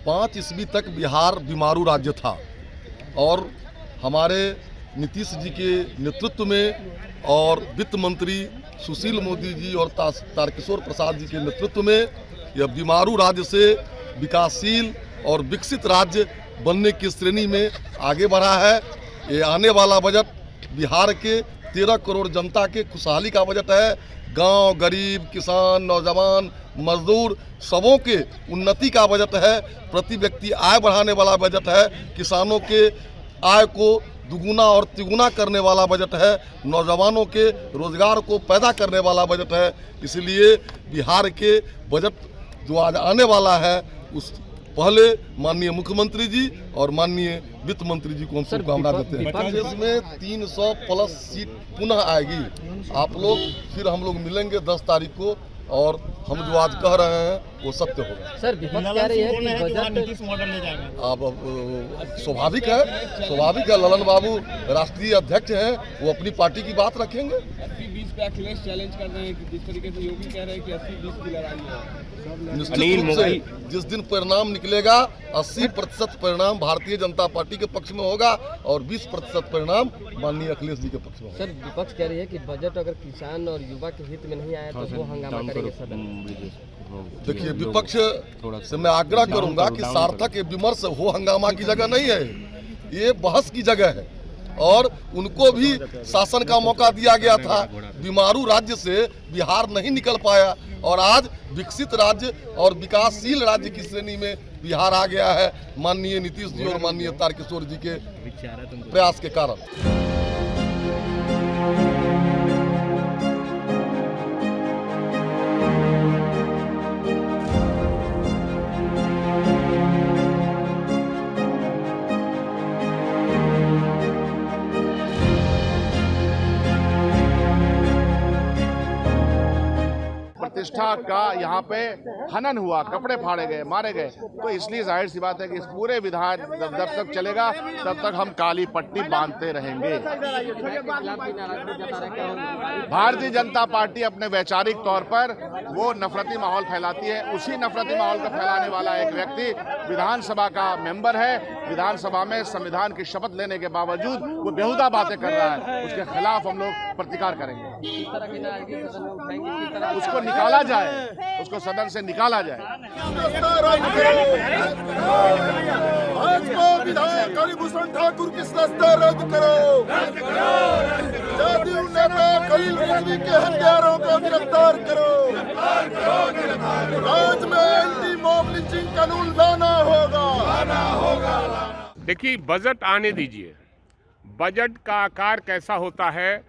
5 ईस्वी तक बिहार बीमारू राज्य था और हमारे नीतीश जी के नेतृत्व में और वित्त मंत्री सुशील मोदी जी और तारकिशोर प्रसाद जी के नेतृत्व में यह बीमारू राज्य से विकासशील और विकसित राज्य बनने की श्रेणी में आगे बढ़ा है। ये आने वाला बजट बिहार के 13 करोड़ जनता के खुशहाली का बजट है। गांव, गरीब, किसान, नौजवान, मजदूर सबों के उन्नति का बजट है। प्रति व्यक्ति आय बढ़ाने वाला बजट है। किसानों के आय को दुगुना और तिगुना करने वाला बजट है। नौजवानों के रोजगार को पैदा करने वाला बजट है। इसलिए बिहार के बजट जो आज आने वाला है उस पहले माननीय मुख्यमंत्री जी और माननीय वित्त मंत्री जी को हम शुभकामना देते हैं। प्रदेश में 300 प्लस सीट पुनः आएगी। आप लोग फिर हम लोग मिलेंगे 10 तारीख को और हम जो आज कह रहे हैं वो सत्य होगा। सर विपक्ष कह रही है कि बजट नीतीश मॉडल ले जाएगा। अब स्वाभाविक है ललन बाबू राष्ट्रीय अध्यक्ष हैं, वो अपनी पार्टी की बात रखेंगे। 80-20 पे अखिलेश चैलेंज कर रहे हैं कि जिस तरीके से योगी कह रहे हैं कि 80-20 की लड़ाई है। निश्चित रूप से जिस दिन परिणाम निकलेगा 80% परिणाम भारतीय जनता पार्टी के पक्ष में होगा और 20% परिणाम माननीय अखिलेश जी के पक्ष में होगा। सर विपक्ष कह रही है कि बजट अगर किसान और युवा के हित में नहीं आया तो वो हंगामा करेंगे सदन। देखिए, विपक्ष से मैं आग्रह करूंगा कि सार्थक विमर्श हो हंगामा की जगह नहीं है, ये बहस की जगह है और उनको भी शासन का मौका दिया गया था। बीमारू राज्य से बिहार नहीं निकल पाया और आज विकसित राज्य और विकासशील राज्य की श्रेणी में बिहार आ गया है माननीय नीतीश जी और माननीय तारकिशोर जी के प्रयास के कारण। प्रतिष्ठा का यहाँ पे हनन हुआ, कपड़े फाड़े गए, मारे गए, तो इसलिए जाहिर सी बात है कि इस पूरे विधान जब तक चलेगा तब तक हम काली पट्टी बांधते रहेंगे। भारतीय जनता पार्टी अपने वैचारिक तौर पर वो नफरती माहौल फैलाती है। उसी नफरती माहौल को फैलाने वाला एक व्यक्ति विधानसभा का मेंबर है। विधानसभा में संविधान की शपथ लेने के बावजूद वो बेहुदा बातें कर रहा है, उसके खिलाफ हम लोग प्रतिकार करेंगे। उसको निकाला जाए, उसको सदन से निकाला जाए। भाजपा विधायक कालीभूषण ठाकुर की सदस्यता रद्द करो। जदयू नेता खलील रिजवी के हत्यारों को गिरफ्तार करो। राज्य में एंटी मॉब लिंचिंग कानून लाना होगा। देखिए, बजट आने दीजिए। बजट का आकार कैसा होता है,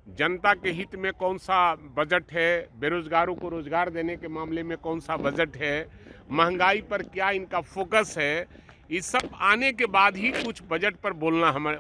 जनता के हित में कौन सा बजट है, बेरोजगारों को रोजगार देने के मामले में कौन सा बजट है, महंगाई पर क्या इनका फोकस है, इस सब आने के बाद ही कुछ बजट पर बोलना हमें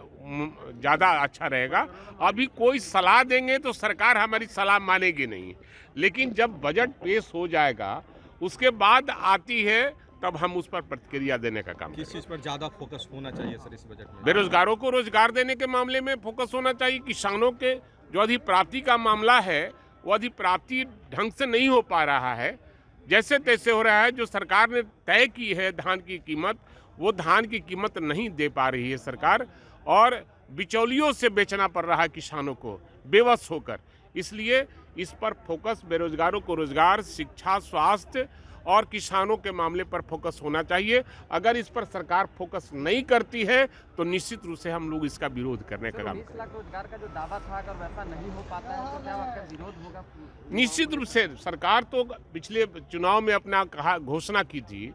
ज़्यादा अच्छा रहेगा। अभी कोई सलाह देंगे तो सरकार हमारी सलाह मानेगी नहीं, लेकिन जब बजट पेश हो जाएगा उसके बाद आती है तब हम उस पर प्रतिक्रिया देने का काम। किस चीज़ पर ज़्यादा फोकस होना चाहिए सर इस बजट में? बेरोजगारों को रोजगार देने के मामले में फोकस होना चाहिए। किसानों के जो अधिप्राप्ति का मामला है वो अधिप्राप्ति ढंग से नहीं हो पा रहा है, जैसे तैसे हो रहा है। जो सरकार ने तय की है धान की कीमत, वो धान की कीमत नहीं दे पा रही है सरकार, और बिचौलियों से बेचना पड़ रहा है किसानों को बेवश होकर। इसलिए इस पर फोकस बेरोजगारों को रोजगार, शिक्षा, स्वास्थ्य और किसानों के मामले पर फोकस होना चाहिए। अगर इस पर सरकार फोकस नहीं करती है तो निश्चित रूप से हम लोग इसका विरोध करने का काम करेंगे। 19 लाख रोजगार का जो दावा था अगर वैसा नहीं हो पाता है तो क्या आपका विरोध होगा? निश्चित रूप से सरकार तो पिछले चुनाव में अपना घोषणा की थी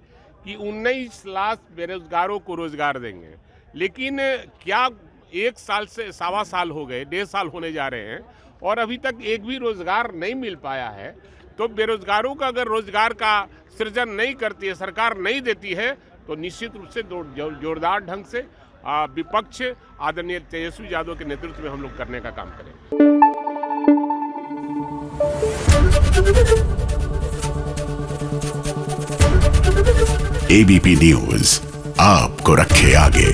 कि 19 लाख बेरोजगारों को रोजगार देंगे, लेकिन क्या 1 साल से 1.25 साल हो गए, 1.5 साल होने जा रहे हैं और अभी तक एक भी रोजगार नहीं मिल पाया है। तो बेरोजगारों का अगर रोजगार का सृजन नहीं करती है, सरकार नहीं देती है, तो निश्चित रूप से जोरदार ढंग से विपक्ष आदरणीय तेजस्वी यादव के नेतृत्व में हम लोग करने का काम करेंगे। एबीपी न्यूज आपको रखे आगे।